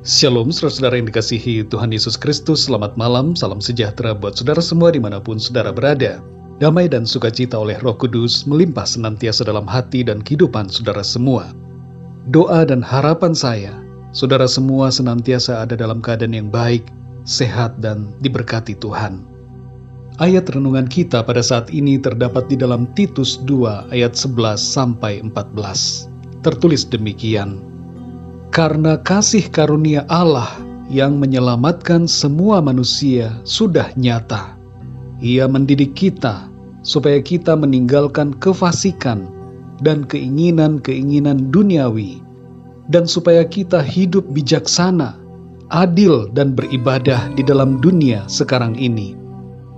Shalom, saudara yang dikasihi Tuhan Yesus Kristus. Selamat malam, salam sejahtera buat saudara semua dimanapun saudara berada. Damai dan sukacita oleh Roh Kudus melimpah senantiasa dalam hati dan kehidupan saudara semua. Doa dan harapan saya, saudara semua senantiasa ada dalam keadaan yang baik, sehat dan diberkati Tuhan. Ayat renungan kita pada saat ini terdapat di dalam Titus 2 ayat 11 sampai 14. Tertulis demikian: Karena kasih karunia Allah yang menyelamatkan semua manusia sudah nyata. Ia mendidik kita supaya kita meninggalkan kefasikan dan keinginan-keinginan duniawi, dan supaya kita hidup bijaksana, adil dan beribadah di dalam dunia sekarang ini,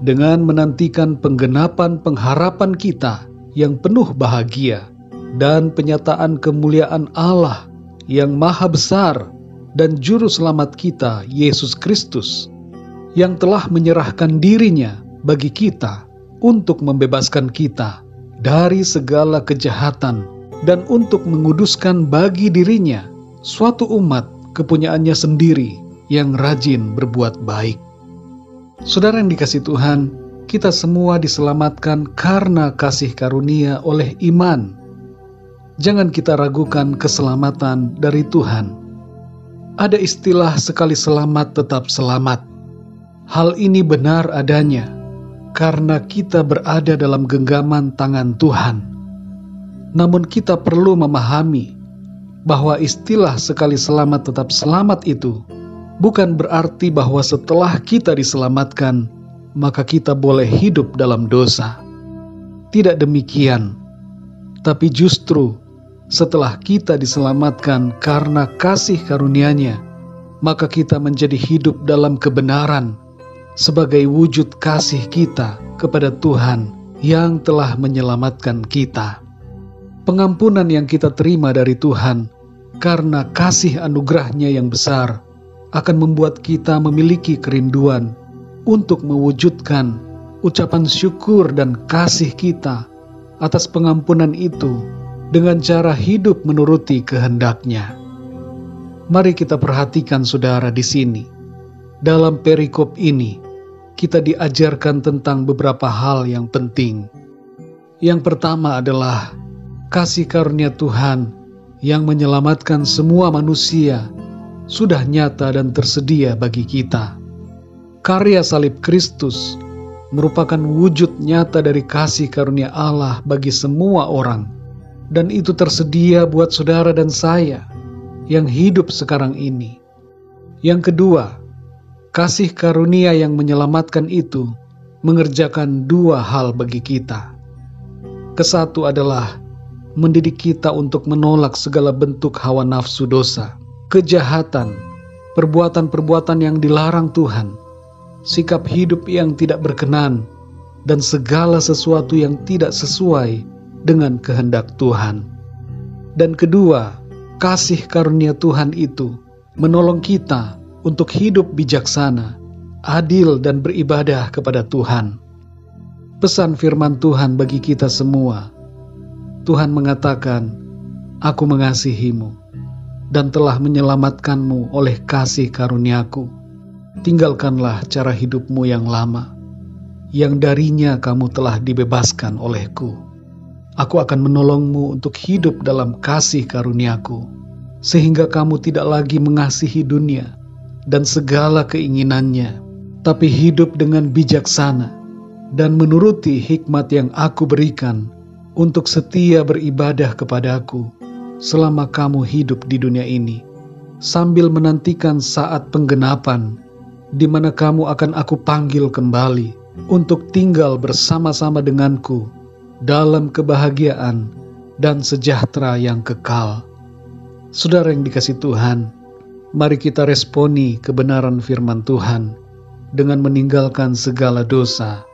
dengan menantikan penggenapan pengharapan kita yang penuh bahagia dan penyataan kemuliaan Allah yang maha besar dan juru selamat kita, Yesus Kristus, yang telah menyerahkan dirinya bagi kita untuk membebaskan kita dari segala kejahatan dan untuk menguduskan bagi dirinya suatu umat kepunyaannya sendiri yang rajin berbuat baik. Saudara yang dikasihi Tuhan, kita semua diselamatkan karena kasih karunia oleh iman. Jangan kita ragukan keselamatan dari Tuhan. Ada istilah sekali selamat tetap selamat. Hal ini benar adanya karena kita berada dalam genggaman tangan Tuhan. Namun kita perlu memahami bahwa istilah sekali selamat tetap selamat itu bukan berarti bahwa setelah kita diselamatkan, maka kita boleh hidup dalam dosa. Tidak demikian, tapi justru setelah kita diselamatkan karena kasih karunia-Nya, maka kita menjadi hidup dalam kebenaran sebagai wujud kasih kita kepada Tuhan yang telah menyelamatkan kita. Pengampunan yang kita terima dari Tuhan karena kasih anugerah-Nya yang besar akan membuat kita memiliki kerinduan untuk mewujudkan ucapan syukur dan kasih kita atas pengampunan itu dengan cara hidup menuruti kehendak-Nya. Mari kita perhatikan saudara di sini. Dalam perikop ini, kita diajarkan tentang beberapa hal yang penting. Yang pertama adalah kasih karunia Tuhan yang menyelamatkan semua manusia sudah nyata dan tersedia bagi kita. Karya salib Kristus merupakan wujud nyata dari kasih karunia Allah bagi semua orang, dan itu tersedia buat saudara dan saya yang hidup sekarang ini. Yang kedua, kasih karunia yang menyelamatkan itu mengerjakan dua hal bagi kita. Kesatu adalah mendidik kita untuk menolak segala bentuk hawa nafsu dosa, kejahatan, perbuatan-perbuatan yang dilarang Tuhan, sikap hidup yang tidak berkenan, dan segala sesuatu yang tidak sesuai dengan kehendak Tuhan. Dan kedua, kasih karunia Tuhan itu menolong kita untuk hidup bijaksana, adil dan beribadah kepada Tuhan. Pesan firman Tuhan bagi kita semua. Tuhan mengatakan, "Aku mengasihimu dan telah menyelamatkanmu oleh kasih karunia-Ku. Tinggalkanlah cara hidupmu yang lama, yang darinya kamu telah dibebaskan oleh-Ku. Aku akan menolongmu untuk hidup dalam kasih karunia-Ku, sehingga kamu tidak lagi mengasihi dunia dan segala keinginannya, tapi hidup dengan bijaksana dan menuruti hikmat yang Aku berikan untuk setia beribadah kepada-Ku selama kamu hidup di dunia ini, sambil menantikan saat penggenapan, di mana kamu akan Aku panggil kembali untuk tinggal bersama-sama denganku dalam kebahagiaan dan sejahtera yang kekal." Saudara yang dikasihi Tuhan, mari kita responi kebenaran firman Tuhan dengan meninggalkan segala dosa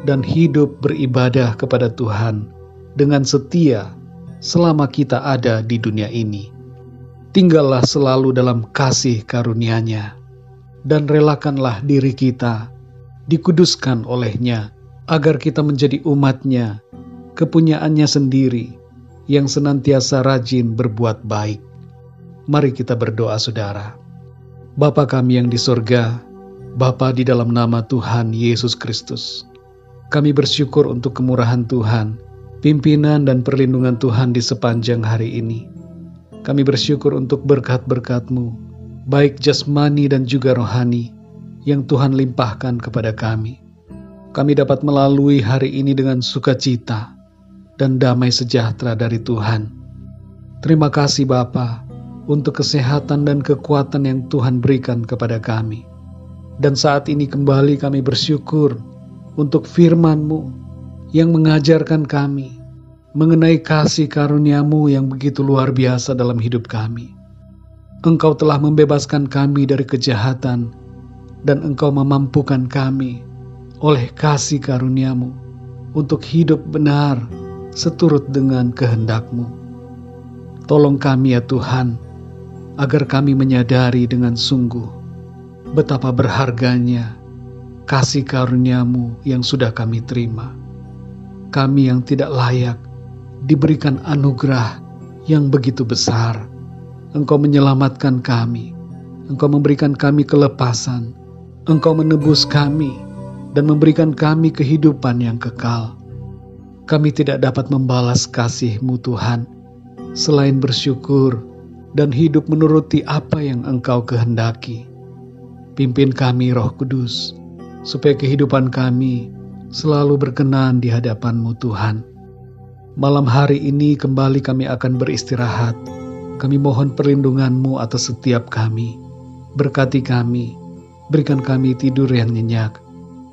dan hidup beribadah kepada Tuhan dengan setia selama kita ada di dunia ini. Tinggallah selalu dalam kasih karunia-Nya, dan relakanlah diri kita dikuduskan oleh-Nya, agar kita menjadi umat-Nya, kepunyaannya sendiri, yang senantiasa rajin berbuat baik. Mari kita berdoa saudara. Bapa kami yang di sorga, Bapa di dalam nama Tuhan Yesus Kristus, kami bersyukur untuk kemurahan Tuhan, pimpinan dan perlindungan Tuhan di sepanjang hari ini. Kami bersyukur untuk berkat-berkat-Mu, baik jasmani dan juga rohani, yang Tuhan limpahkan kepada kami. Kami dapat melalui hari ini dengan sukacita dan damai sejahtera dari Tuhan. Terima kasih Bapa untuk kesehatan dan kekuatan yang Tuhan berikan kepada kami. Dan saat ini kembali kami bersyukur untuk firman-Mu yang mengajarkan kami mengenai kasih karunia-Mu yang begitu luar biasa dalam hidup kami. Engkau telah membebaskan kami dari kejahatan dan Engkau memampukan kami oleh kasih karunia-Mu untuk hidup benar seturut dengan kehendak-Mu. Tolong kami ya Tuhan, agar kami menyadari dengan sungguh betapa berharganya kasih karunia-Mu yang sudah kami terima. Kami yang tidak layak diberikan anugerah yang begitu besar. Engkau menyelamatkan kami, Engkau memberikan kami kelepasan, Engkau menebus kami dan memberikan kami kehidupan yang kekal. Kami tidak dapat membalas kasih-Mu Tuhan, selain bersyukur dan hidup menuruti apa yang Engkau kehendaki. Pimpin kami Roh Kudus, supaya kehidupan kami selalu berkenan di hadapan-Mu Tuhan. Malam hari ini kembali kami akan beristirahat. Kami mohon perlindungan-Mu atas setiap kami. Berkati kami, berikan kami tidur yang nyenyak,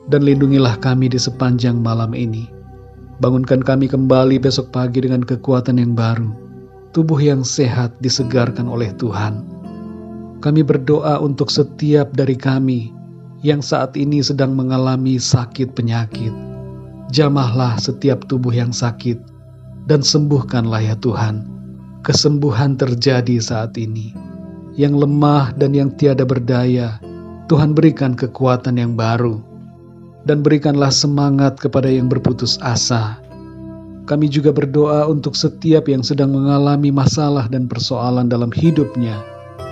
dan lindungilah kami di sepanjang malam ini. Bangunkan kami kembali besok pagi dengan kekuatan yang baru, tubuh yang sehat disegarkan oleh Tuhan. Kami berdoa untuk setiap dari kami yang saat ini sedang mengalami sakit penyakit. Jamahlah setiap tubuh yang sakit dan sembuhkanlah ya Tuhan. Kesembuhan terjadi saat ini. Yang lemah dan yang tiada berdaya, Tuhan berikan kekuatan yang baru. Dan berikanlah semangat kepada yang berputus asa. Kami juga berdoa untuk setiap yang sedang mengalami masalah dan persoalan dalam hidupnya,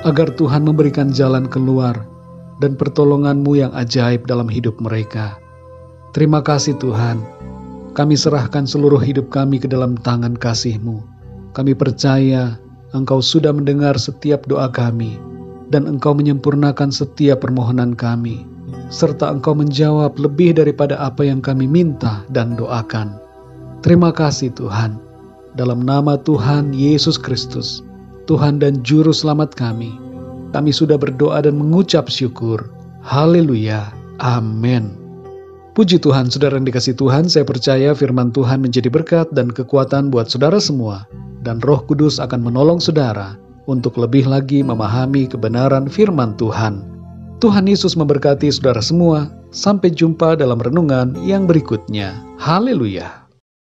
agar Tuhan memberikan jalan keluar dan pertolongan-Mu yang ajaib dalam hidup mereka. Terima kasih Tuhan. Kami serahkan seluruh hidup kami ke dalam tangan kasih-Mu. Kami percaya Engkau sudah mendengar setiap doa kami, dan Engkau menyempurnakan setiap permohonan kami, serta Engkau menjawab lebih daripada apa yang kami minta dan doakan. Terima kasih Tuhan. Dalam nama Tuhan Yesus Kristus, Tuhan dan Juru Selamat kami sudah berdoa dan mengucap syukur. Haleluya. Amin. Puji Tuhan, saudara yang dikasihi Tuhan, saya percaya firman Tuhan menjadi berkat dan kekuatan buat saudara semua, dan Roh Kudus akan menolong saudara untuk lebih lagi memahami kebenaran firman Tuhan. Tuhan Yesus memberkati saudara semua. Sampai jumpa dalam renungan yang berikutnya. Haleluya.